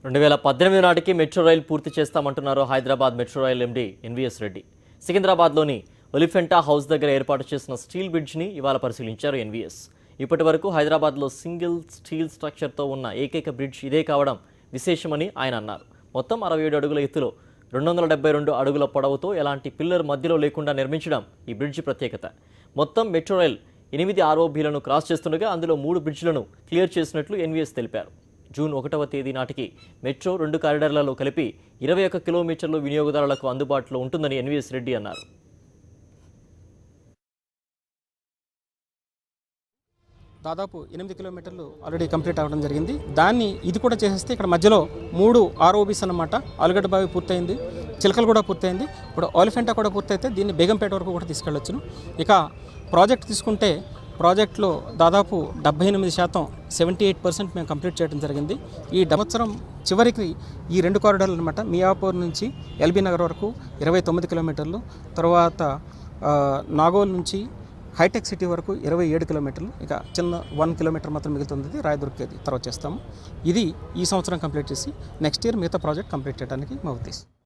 2018 నాటికి metro rail పూర్తి చేస్తామంటున్నారు Hyderabad metro rail MD NVS Reddy. సికింద్రాబాద్లోని ఒలిఫెంటా హౌస్ దగ్గర ఏర్పాటు చేసిన స్టీల్ బ్రిడ్జ్ని ఇవాళ పరిశీలించారు ఎన్వీఎస్. ఇప్పటి వరకు హైదరాబాద్లో సింగిల్ స్టీల్ స్ట్రక్చర్తో ఉన్న ఏకైక బ్రిడ్జ్ ఇదే కావడం విశేషమని ఆయన అన్నారు. మొత్తం 67 అడుగుల ఎత్తులో 272 అడుగుల పొడవుతో ఎలాంటి పిల్లర్ మధ్యలో లేకుండా నిర్మించడం ఈ బ్రిడ్జి ప్రత్యేకత. మొత్తం మెట్రో రైల్ 8 ROBలను క్రాస్ చేస్తుండగా అందులో 3 బ్రిడ్జ్లను క్లియర్ చేసినట్లు ఎన్వీఎస్ తెలిపారు. జూన్ 1వ తేదీ నాటికి మెట్రో 2 కారిడార్లలో కలిపి 21 కిలోమీటర్లు వినియోగదారులకు అందుబాటులో ఉంటుందని ఎన్వీఎస్ రెడ్డి అన్నారు. దాదాపు 8 కిలోమీటర్లు ఆల్రెడీ కంప్లీట్ అవ్వడం జరిగింది. దాన్ని ఇది కూడా చేసేస్తే ఇక్కడ మధ్యలో 3 ROBs అన్నమాట. ఆలుగడ్డ బావి పూర్తయింది, చిలకలు కూడా పూర్తయింది, ఇప్పుడు ఒలిఫెంటా కూడా పూర్తయితే దీన్ని బేగంపేట వరకు కూడా తీసుకెళ్ళొచ్చును. ఇక ప్రాజెక్ట్ తీసుకుంటే ప్రాజెక్టులో దాదాపు 78% 78% మేము కంప్లీట్ చేయడం జరిగింది. ఈ సంవత్సరం చివరికి ఈ 2 కారిడార్లు అనమాట, మియాపూర్ నుంచి ఎల్బీ నగర్ వరకు 29 కిలోమీటర్లు, తర్వాత నాగోల్ నుంచి హైటెక్ సిటీ వరకు 27 కిలోమీటర్లు, ఇక చిన్న 1 కిలోమీటర్ మాత్రం మిగులుతుంది, రాయదుర్గేది తర్వాత చేస్తాము. ఇది ఈ సంవత్సరం కంప్లీట్ చేసి నెక్స్ట్ ఇయర్ మిగతా ప్రాజెక్ట్ కంప్లీట్ చేయడానికి మా ఉద్దేశం.